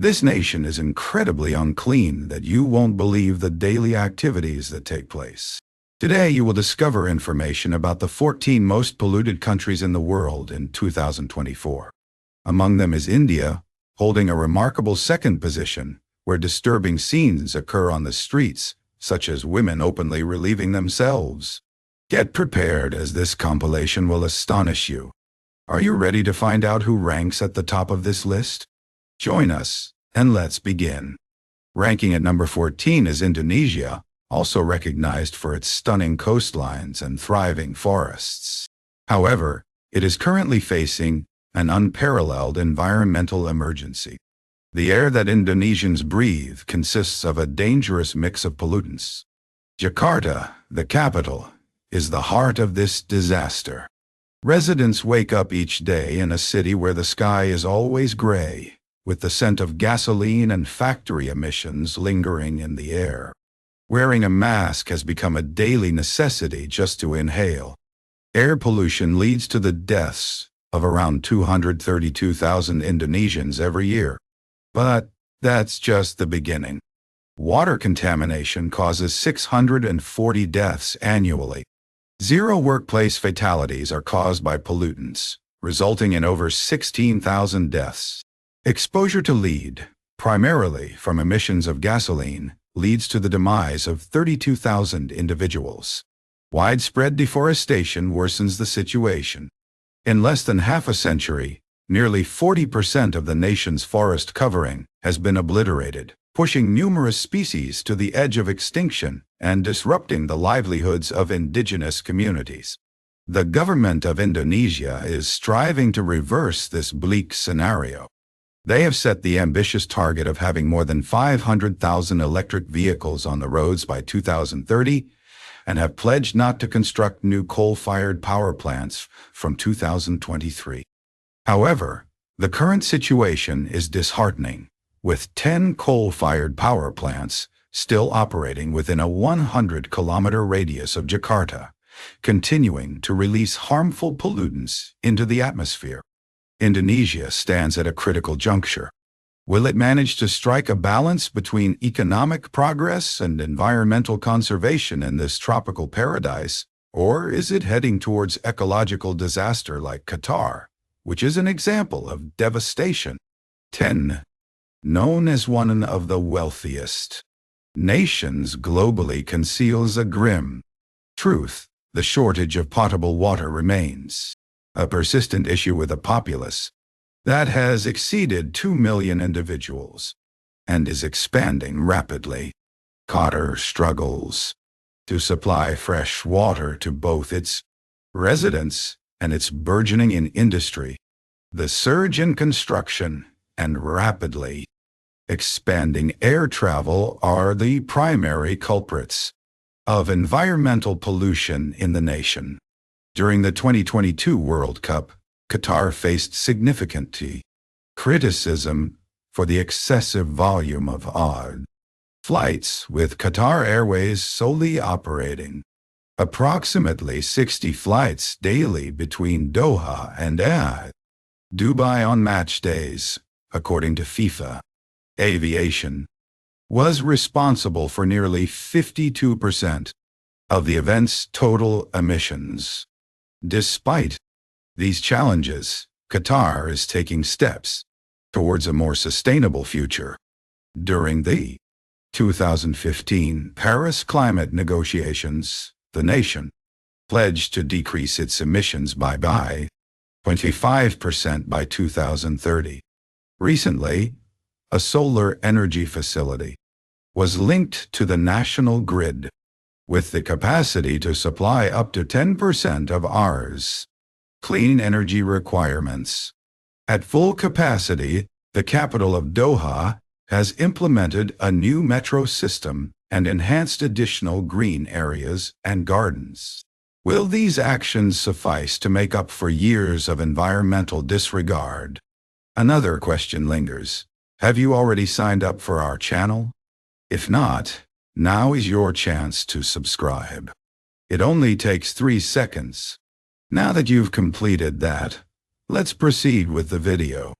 This nation is incredibly unclean that you won't believe the daily activities that take place. Today you will discover information about the 14 most polluted countries in the world in 2024. Among them is India, holding a remarkable second position, where disturbing scenes occur on the streets, such as women openly relieving themselves. Get prepared, as this compilation will astonish you. Are you ready to find out who ranks at the top of this list? Join us, and let's begin. Ranking at number 14 is Indonesia, also recognized for its stunning coastlines and thriving forests. However, it is currently facing an unparalleled environmental emergency. The air that Indonesians breathe consists of a dangerous mix of pollutants. Jakarta, the capital, is the heart of this disaster. Residents wake up each day in a city where the sky is always gray, with the scent of gasoline and factory emissions lingering in the air. Wearing a mask has become a daily necessity just to inhale. Air pollution leads to the deaths of around 232,000 Indonesians every year. But that's just the beginning. Water contamination causes 640 deaths annually. 0 workplace fatalities are caused by pollutants, resulting in over 16,000 deaths. Exposure to lead, primarily from emissions of gasoline, leads to the demise of 32,000 individuals. Widespread deforestation worsens the situation. In less than half a century, nearly 40% of the nation's forest covering has been obliterated, pushing numerous species to the edge of extinction and disrupting the livelihoods of indigenous communities. The government of Indonesia is striving to reverse this bleak scenario. They have set the ambitious target of having more than 500,000 electric vehicles on the roads by 2030 and have pledged not to construct new coal-fired power plants from 2023. However, the current situation is disheartening, with 10 coal-fired power plants still operating within a 100-kilometer radius of Jakarta, continuing to release harmful pollutants into the atmosphere. Indonesia stands at a critical juncture. Will it manage to strike a balance between economic progress and environmental conservation in this tropical paradise, or is it heading towards ecological disaster like Qatar, which is an example of devastation? 10. Known as one of the wealthiest nations globally, conceals a grim truth: the shortage of potable water remains a persistent issue with a populace that has exceeded 2 million individuals and is expanding rapidly. Qatar struggles to supply fresh water to both its residents and its burgeoning industry. The surge in construction and rapidly expanding air travel are the primary culprits of environmental pollution in the nation. During the 2022 World Cup, Qatar faced significant criticism for the excessive volume of odd flights, with Qatar Airways solely operating approximately 60 flights daily between Doha and Dubai on match days. According to FIFA, aviation was responsible for nearly 52% of the event's total emissions. Despite these challenges, Qatar is taking steps towards a more sustainable future. During the 2015 Paris climate negotiations, the nation pledged to decrease its emissions by 25% by 2030. Recently, a solar energy facility was linked to the national grid, with the capacity to supply up to 10% of ours clean energy requirements. At full capacity, the capital of Doha has implemented a new metro system and enhanced additional green areas and gardens. Will these actions suffice to make up for years of environmental disregard? Another question lingers. Have you already signed up for our channel? If not, now is your chance to subscribe. It only takes 3 seconds. Now that you've completed that, let's proceed with the video.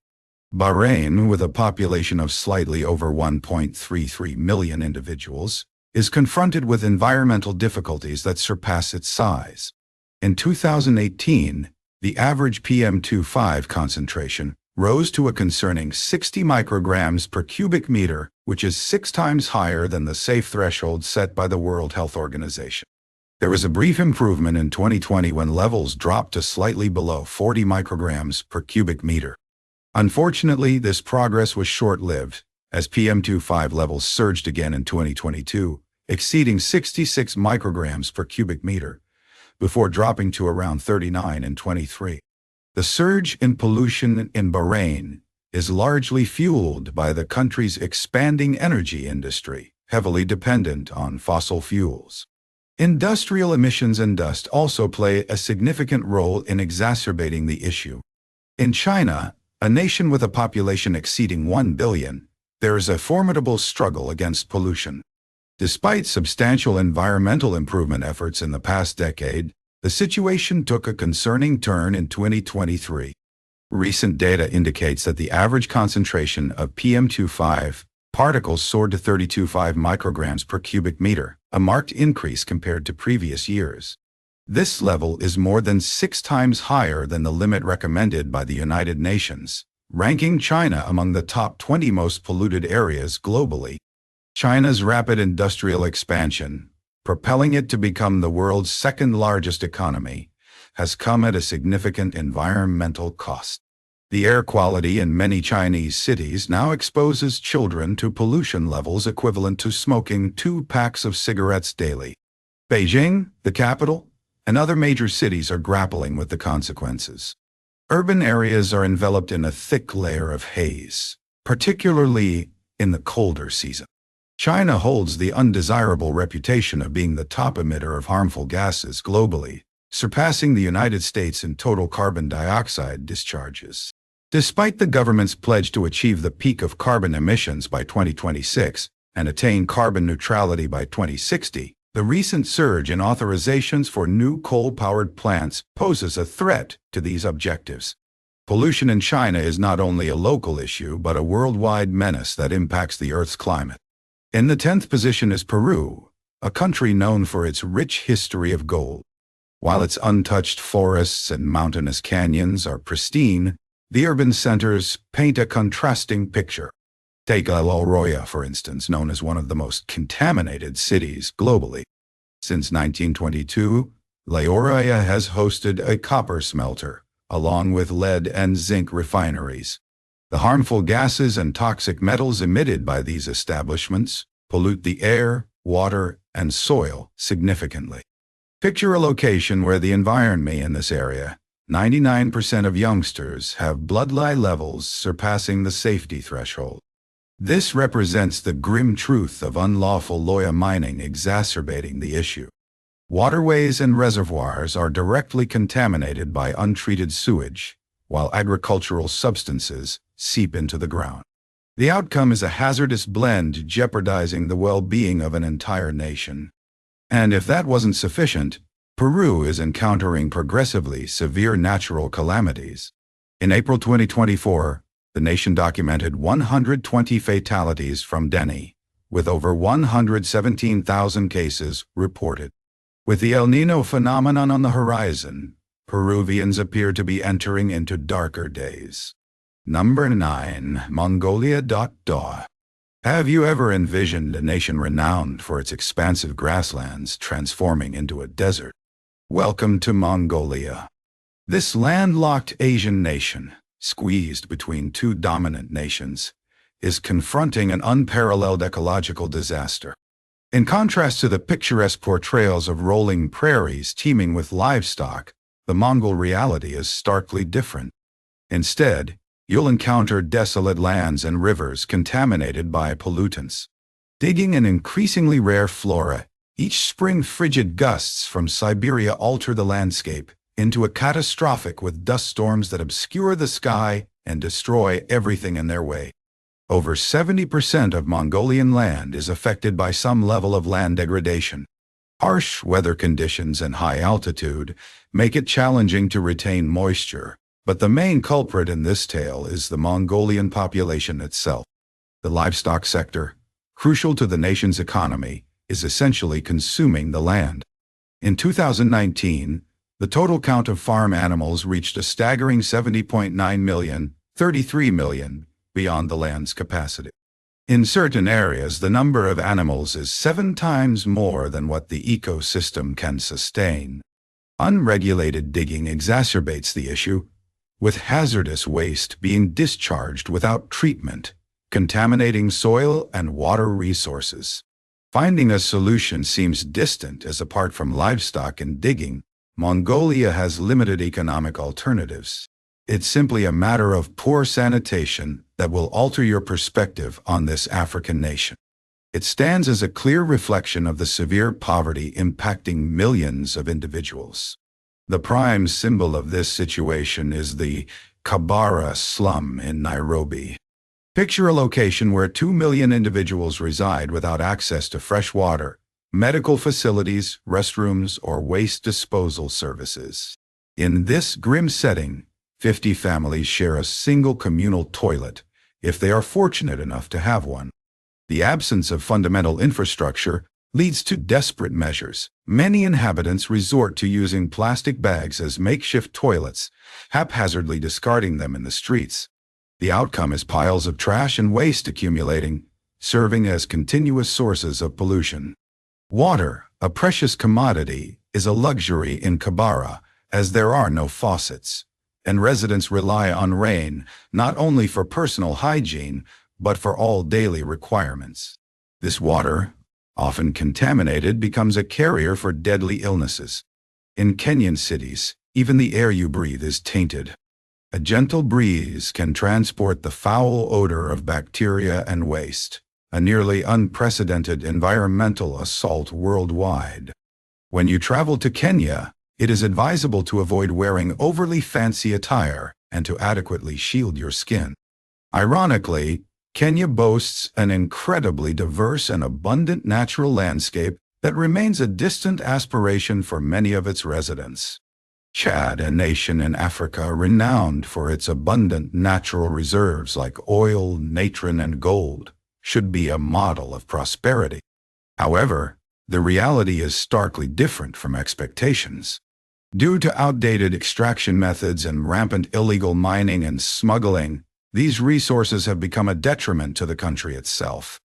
Bahrain, with a population of slightly over 1.33 million individuals, is confronted with environmental difficulties that surpass its size. In 2018, the average PM2.5 concentration rose to a concerning 60 micrograms per cubic meter, which is 6 times higher than the safe threshold set by the World Health Organization. There was a brief improvement in 2020 when levels dropped to slightly below 40 micrograms per cubic meter. Unfortunately, this progress was short-lived, as PM2.5 levels surged again in 2022, exceeding 66 micrograms per cubic meter, before dropping to around 39 in 23. The surge in pollution in Bahrain is largely fueled by the country's expanding energy industry, heavily dependent on fossil fuels. Industrial emissions and dust also play a significant role in exacerbating the issue. In China, a nation with a population exceeding 1 billion, there is a formidable struggle against pollution. Despite substantial environmental improvement efforts in the past decade, the situation took a concerning turn in 2023. Recent data indicates that the average concentration of PM2.5 particles soared to 32.5 micrograms per cubic meter, a marked increase compared to previous years. This level is more than 6 times higher than the limit recommended by the United Nations, ranking China among the top 20 most polluted areas globally. China's rapid industrial expansion, propelling it to become the world's second-largest economy, has come at a significant environmental cost. The air quality in many Chinese cities now exposes children to pollution levels equivalent to smoking 2 packs of cigarettes daily. Beijing, the capital, and other major cities are grappling with the consequences. Urban areas are enveloped in a thick layer of haze, particularly in the colder season. China holds the undesirable reputation of being the top emitter of harmful gases globally, surpassing the United States in total carbon dioxide discharges. Despite the government's pledge to achieve the peak of carbon emissions by 2026 and attain carbon neutrality by 2060, the recent surge in authorizations for new coal-powered plants poses a threat to these objectives. Pollution in China is not only a local issue but a worldwide menace that impacts the Earth's climate. In the 10th position is Peru, a country known for its rich history of gold. While its untouched forests and mountainous canyons are pristine, the urban centers paint a contrasting picture. Take La Llorona, for instance, known as one of the most contaminated cities globally. Since 1922, La Llorona has hosted a copper smelter, along with lead and zinc refineries. The harmful gases and toxic metals emitted by these establishments pollute the air, water, and soil significantly. Picture a location where the environment in this area, 99% of youngsters have blood dye levels surpassing the safety threshold. This represents the grim truth of unlawful loya mining exacerbating the issue. Waterways and reservoirs are directly contaminated by untreated sewage, while agricultural substances seep into the ground. The outcome is a hazardous blend jeopardizing the well-being of an entire nation. And if that wasn't sufficient, Peru is encountering progressively severe natural calamities. In April 2024, the nation documented 120 fatalities from dengue, with over 117,000 cases reported. With the El Niño phenomenon on the horizon, Peruvians appear to be entering into darker days. Number 9. Mongolia. Have you ever envisioned a nation renowned for its expansive grasslands transforming into a desert? Welcome to Mongolia. This landlocked Asian nation, squeezed between 2 dominant nations, is confronting an unparalleled ecological disaster. In contrast to the picturesque portrayals of rolling prairies teeming with livestock, the Mongol reality is starkly different. Instead, you'll encounter desolate lands and rivers contaminated by pollutants. Digging an increasingly rare flora, each spring frigid gusts from Siberia alter the landscape into a catastrophic with dust storms that obscure the sky and destroy everything in their way. Over 70% of Mongolian land is affected by some level of land degradation. Harsh weather conditions and high altitude make it challenging to retain moisture, But the main culprit in this tale is the Mongolian population itself. The livestock sector, crucial to the nation's economy, is essentially consuming the land. In 2019, the total count of farm animals reached a staggering 70.9 million, 33 million, beyond the land's capacity. In certain areas, the number of animals is 7 times more than what the ecosystem can sustain. Unregulated digging exacerbates the issue, with hazardous waste being discharged without treatment, contaminating soil and water resources. Finding a solution seems distant, as apart from livestock and digging, Mongolia has limited economic alternatives. It's simply a matter of poor sanitation that will alter your perspective on this African nation. It stands as a clear reflection of the severe poverty impacting millions of individuals. The prime symbol of this situation is the Kibera slum in Nairobi. Picture a location where 2 million individuals reside without access to fresh water, medical facilities, restrooms, or waste disposal services. In this grim setting, 50 families share a single communal toilet, if they are fortunate enough to have one. The absence of fundamental infrastructure leads to desperate measures. Many inhabitants resort to using plastic bags as makeshift toilets, haphazardly discarding them in the streets. The outcome is piles of trash and waste accumulating, serving as continuous sources of pollution. Water, a precious commodity, is a luxury in Kibera, as there are no faucets, and residents rely on rain not only for personal hygiene, but for all daily requirements. This water, often contaminated, becomes a carrier for deadly illnesses. In Kenyan cities, even the air you breathe is tainted. A gentle breeze can transport the foul odor of bacteria and waste, a nearly unprecedented environmental assault worldwide. When you travel to Kenya, it is advisable to avoid wearing overly fancy attire and to adequately shield your skin. Ironically, Kenya boasts an incredibly diverse and abundant natural landscape that remains a distant aspiration for many of its residents. Chad, a nation in Africa renowned for its abundant natural reserves like oil, natron, and gold, should be a model of prosperity. However, the reality is starkly different from expectations. Due to outdated extraction methods and rampant illegal mining and smuggling, these resources have become a detriment to the country itself.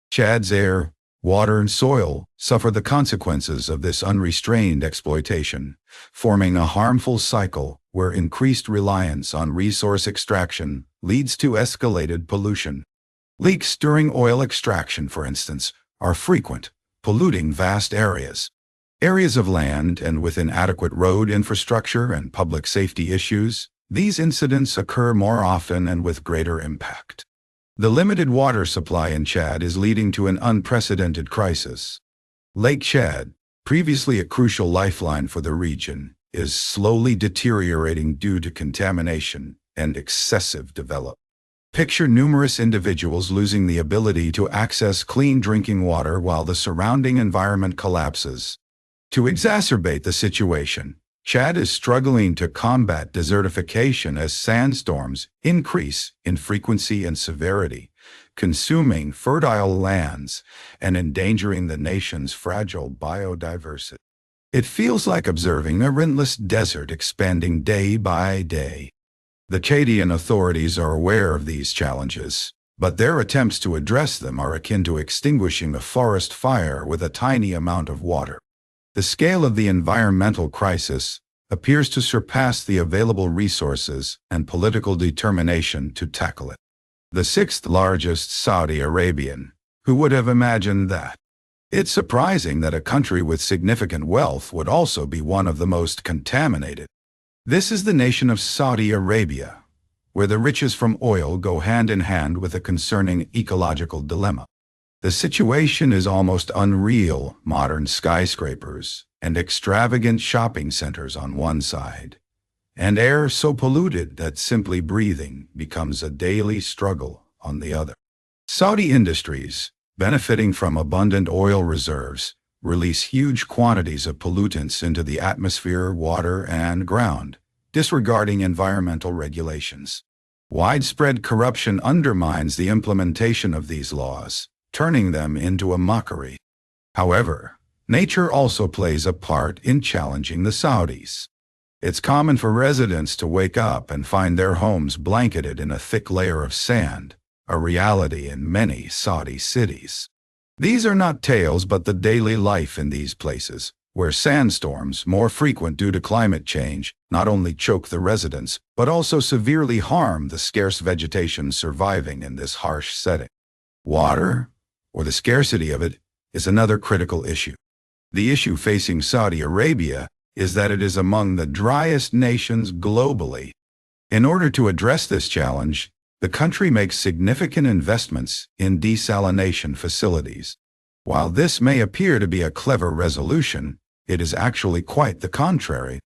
Chad's air, water, and soil suffer the consequences of this unrestrained exploitation, forming a harmful cycle where increased reliance on resource extraction leads to escalated pollution. Leaks during oil extraction, for instance, are frequent, polluting vast areas. Areas of land, and with inadequate road infrastructure and public safety issues, these incidents occur more often and with greater impact. The limited water supply in Chad is leading to an unprecedented crisis. Lake Chad, previously a crucial lifeline for the region, is slowly deteriorating due to contamination and excessive development. Picture numerous individuals losing the ability to access clean drinking water while the surrounding environment collapses. To exacerbate the situation, Chad is struggling to combat desertification as sandstorms increase in frequency and severity, consuming fertile lands and endangering the nation's fragile biodiversity. It feels like observing a relentless desert expanding day by day. The Chadian authorities are aware of these challenges, but their attempts to address them are akin to extinguishing a forest fire with a tiny amount of water. The scale of the environmental crisis appears to surpass the available resources and political determination to tackle it. The sixth largest Saudi Arabian, who would have imagined that? It's surprising that a country with significant wealth would also be one of the most contaminated. This is the nation of Saudi Arabia, where the riches from oil go hand in hand with a concerning ecological dilemma. The situation is almost unreal: modern skyscrapers and extravagant shopping centers on one side, and air so polluted that simply breathing becomes a daily struggle on the other. Saudi industries, benefiting from abundant oil reserves, release huge quantities of pollutants into the atmosphere, water, and ground, disregarding environmental regulations. Widespread corruption undermines the implementation of these laws, turning them into a mockery. However, nature also plays a part in challenging the Saudis. It's common for residents to wake up and find their homes blanketed in a thick layer of sand, a reality in many Saudi cities. These are not tales but the daily life in these places, where sandstorms, more frequent due to climate change, not only choke the residents, but also severely harm the scarce vegetation surviving in this harsh setting. Water, or the scarcity of it, is another critical issue. The issue facing Saudi Arabia is that it is among the driest nations globally. In order to address this challenge, the country makes significant investments in desalination facilities. While this may appear to be a clever resolution, it is actually quite the contrary.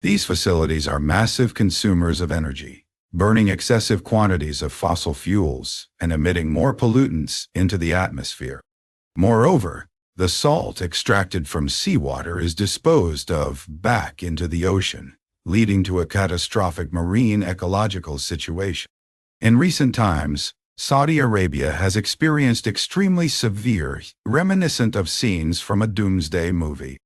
These facilities are massive consumers of energy, burning excessive quantities of fossil fuels and emitting more pollutants into the atmosphere. Moreover, the salt extracted from seawater is disposed of back into the ocean, leading to a catastrophic marine ecological situation. In recent times, Saudi Arabia has experienced extremely severe, reminiscent of scenes from a doomsday movie.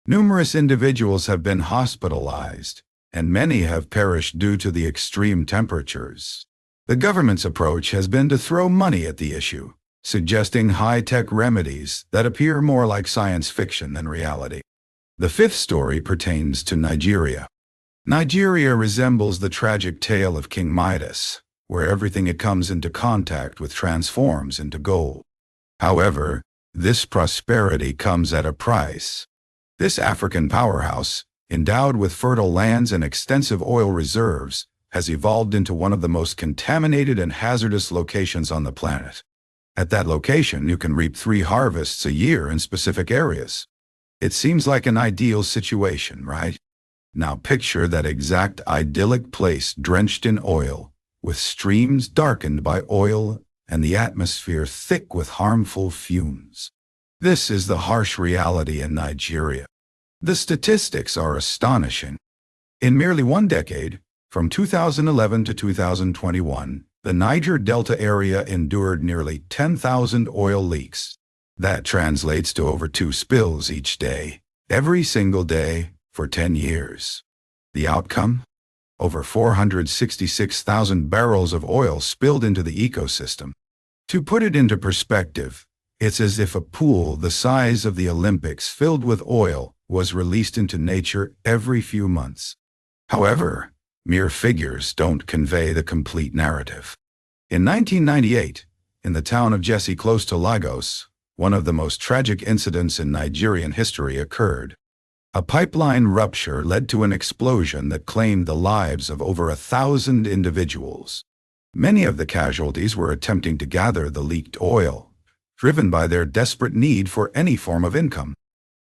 Numerous individuals have been hospitalized, and many have perished due to the extreme temperatures. The government's approach has been to throw money at the issue, suggesting high-tech remedies that appear more like science fiction than reality. The fifth story pertains to Nigeria. Nigeria resembles the tragic tale of King Midas, where everything it comes into contact with transforms into gold. However, this prosperity comes at a price. This African powerhouse, endowed with fertile lands and extensive oil reserves, has evolved into one of the most contaminated and hazardous locations on the planet. At that location, you can reap 3 harvests a year in specific areas. It seems like an ideal situation, right? Now picture that exact idyllic place drenched in oil, with streams darkened by oil and the atmosphere thick with harmful fumes. This is the harsh reality in Nigeria. The statistics are astonishing. In merely one decade, from 2011 to 2021, the Niger Delta area endured nearly 10,000 oil leaks. That translates to over 2 spills each day, every single day, for 10 years. The outcome? Over 466,000 barrels of oil spilled into the ecosystem. To put it into perspective, it's as if a pool the size of the Olympics filled with oil was released into nature every few months. However, mere figures don't convey the complete narrative. In 1998, in the town of Jesse close to Lagos, one of the most tragic incidents in Nigerian history occurred. A pipeline rupture led to an explosion that claimed the lives of over 1,000 individuals. Many of the casualties were attempting to gather the leaked oil, driven by their desperate need for any form of income.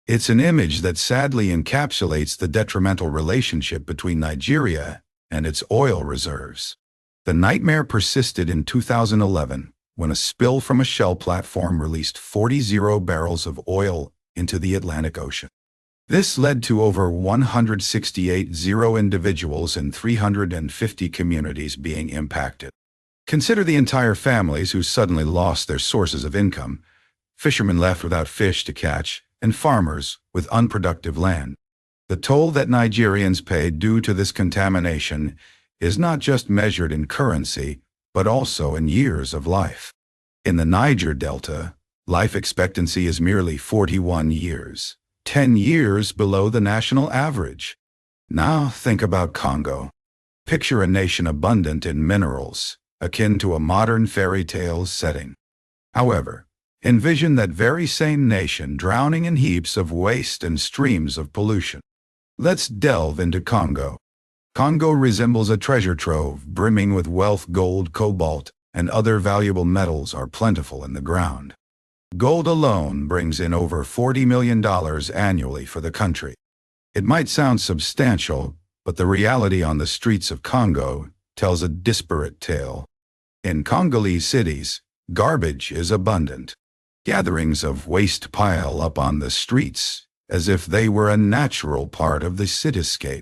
It's an image that sadly encapsulates the detrimental relationship between Nigeria and its oil reserves. The nightmare persisted in 2011 when a spill from a Shell platform released 40 barrels of oil into the Atlantic Ocean. This led to over 168 individuals and 350 communities being impacted. Consider the entire families who suddenly lost their sources of income, fishermen left without fish to catch, and farmers with unproductive land. The toll that Nigerians pay due to this contamination is not just measured in currency, but also in years of life. In the Niger Delta, life expectancy is merely 41 years, 10 years below the national average. Now think about Congo. Picture a nation abundant in minerals, akin to a modern fairy tale setting. However, envision that very same nation drowning in heaps of waste and streams of pollution. Let's delve into Congo. Congo resembles a treasure trove brimming with wealth. Gold, cobalt, and other valuable metals are plentiful in the ground. Gold alone brings in over $40 million annually for the country. It might sound substantial, but the reality on the streets of Congo tells a disparate tale. In Congolese cities, garbage is abundant. Gatherings of waste pile up on the streets, as if they were a natural part of the cityscape.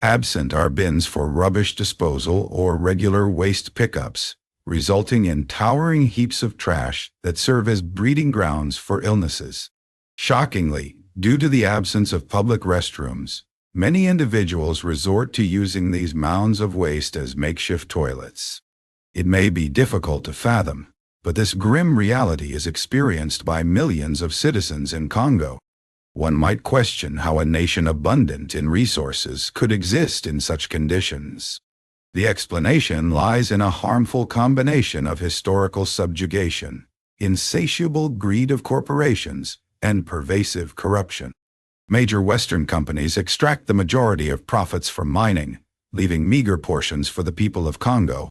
Absent are bins for rubbish disposal or regular waste pickups, resulting in towering heaps of trash that serve as breeding grounds for illnesses. Shockingly, due to the absence of public restrooms, many individuals resort to using these mounds of waste as makeshift toilets. It may be difficult to fathom, but this grim reality is experienced by millions of citizens in Congo. One might question how a nation abundant in resources could exist in such conditions. The explanation lies in a harmful combination of historical subjugation, insatiable greed of corporations, and pervasive corruption. Major Western companies extract the majority of profits from mining, leaving meager portions for the people of Congo.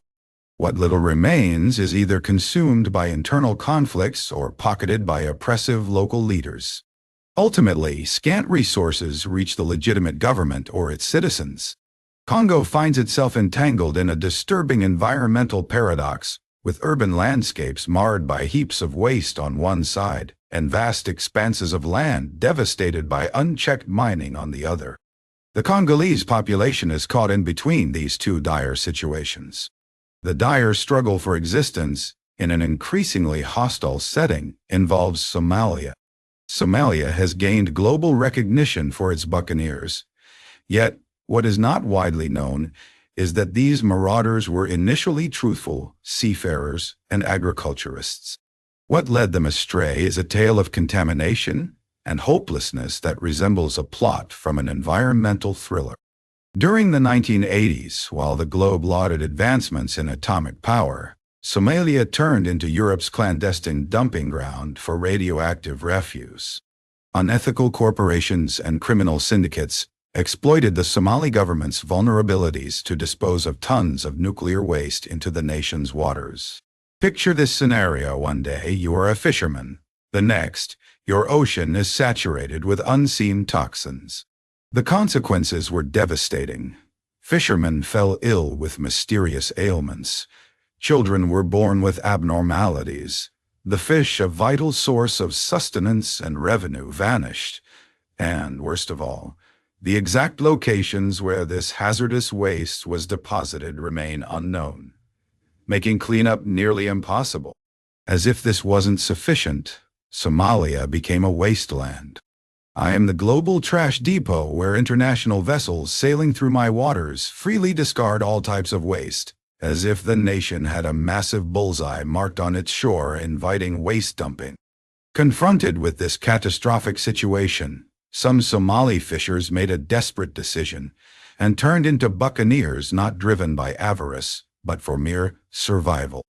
What little remains is either consumed by internal conflicts or pocketed by oppressive local leaders. Ultimately, scant resources reach the legitimate government or its citizens. Congo finds itself entangled in a disturbing environmental paradox, with urban landscapes marred by heaps of waste on one side and vast expanses of land devastated by unchecked mining on the other. The Congolese population is caught in between these two dire situations. The dire struggle for existence, in an increasingly hostile setting, involves Somalia. Somalia has gained global recognition for its buccaneers. Yet, what is not widely known is that these marauders were initially truthful seafarers and agriculturists. What led them astray is a tale of contamination and hopelessness that resembles a plot from an environmental thriller. During the 1980s, while the globe lauded advancements in atomic power, Somalia turned into Europe's clandestine dumping ground for radioactive refuse. Unethical corporations and criminal syndicates exploited the Somali government's vulnerabilities to dispose of tons of nuclear waste into the nation's waters. Picture this scenario: one day you are a fisherman. The next, your ocean is saturated with unseen toxins. The consequences were devastating. Fishermen fell ill with mysterious ailments. Children were born with abnormalities. The fish, a vital source of sustenance and revenue, vanished. And, worst of all, the exact locations where this hazardous waste was deposited remain unknown, making cleanup nearly impossible. As if this wasn't sufficient, Somalia became a wasteland. I am the global trash depot where international vessels sailing through my waters freely discard all types of waste, as if the nation had a massive bullseye marked on its shore inviting waste dumping. Confronted with this catastrophic situation, some Somali fishers made a desperate decision and turned into buccaneers not driven by avarice, but for mere survival.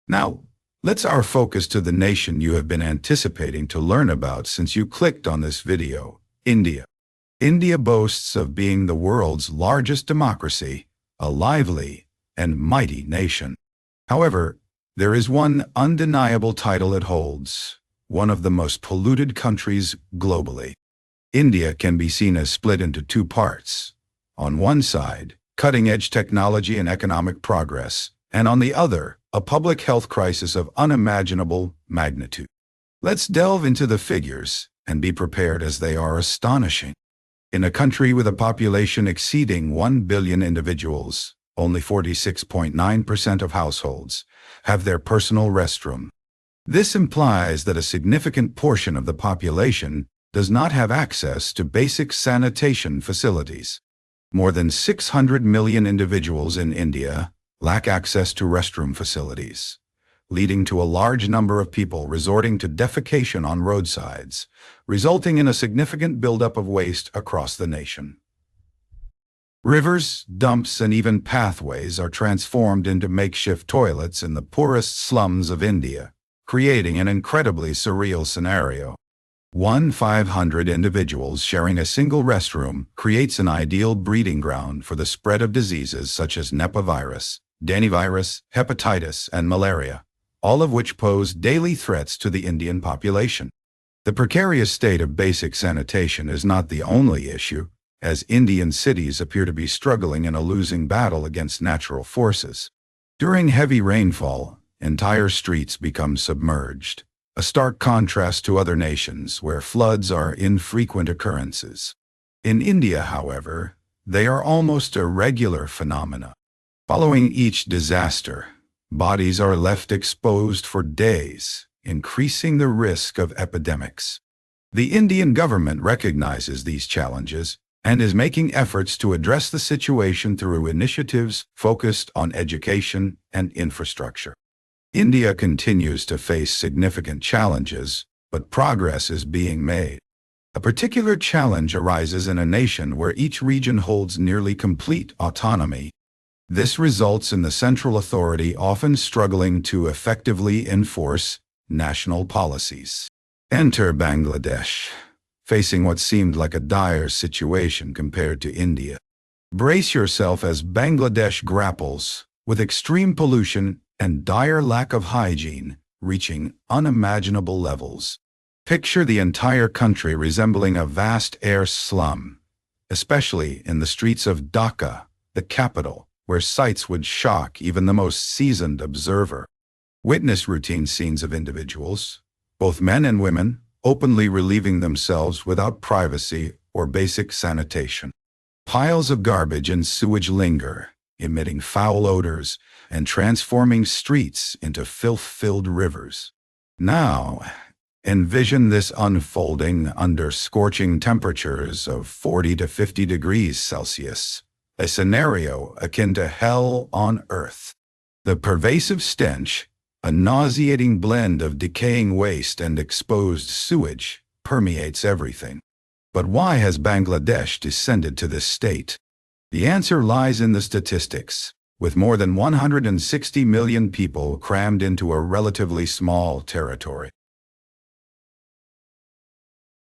Now, let's our focus to the nation you have been anticipating to learn about since you clicked on this video: India. India boasts of being the world's largest democracy, a lively and mighty nation. However, there is one undeniable title it holds: one of the most polluted countries globally. India can be seen as split into two parts. On one side, cutting-edge technology and economic progress, and on the other, a public health crisis of unimaginable magnitude. Let's delve into the figures and be prepared, as they are astonishing. In a country with a population exceeding 1 billion individuals, only 46.9% of households have their personal restroom. This implies that a significant portion of the population does not have access to basic sanitation facilities. More than 600 million individuals in India lack access to restroom facilities, leading to a large number of people resorting to defecation on roadsides, resulting in a significant buildup of waste across the nation. Rivers, dumps, and even pathways are transformed into makeshift toilets in the poorest slums of India, creating an incredibly surreal scenario. 500 individuals sharing a single restroom creates an ideal breeding ground for the spread of diseases such as Nipah virus, Dengue virus, hepatitis, and malaria, all of which pose daily threats to the Indian population. The precarious state of basic sanitation is not the only issue, as Indian cities appear to be struggling in a losing battle against natural forces. During heavy rainfall, entire streets become submerged, a stark contrast to other nations where floods are infrequent occurrences. In India, however, They are almost a regular phenomena. Following each disaster, bodies are left exposed for days, increasing the risk of epidemics. The Indian government recognizes these challenges and is making efforts to address the situation through initiatives focused on education and infrastructure. India continues to face significant challenges, but progress is being made. A particular challenge arises in a nation where each region holds nearly complete autonomy. This results in the central authority often struggling to effectively enforce national policies. Enter Bangladesh, facing what seemed like a dire situation compared to India. Brace yourself as Bangladesh grapples with extreme pollution and dire lack of hygiene, reaching unimaginable levels. Picture the entire country resembling a vast air slum, especially in the streets of Dhaka, the capital, where sights would shock even the most seasoned observer. Witness routine scenes of individuals, both men and women, openly relieving themselves without privacy or basic sanitation. Piles of garbage and sewage linger, emitting foul odors and transforming streets into filth-filled rivers. Now, envision this unfolding under scorching temperatures of 40 to 50 degrees Celsius, a scenario akin to hell on earth. The pervasive stench, a nauseating blend of decaying waste and exposed sewage, permeates everything. But why has Bangladesh descended to this state? The answer lies in the statistics. With more than 160 million people crammed into a relatively small territory,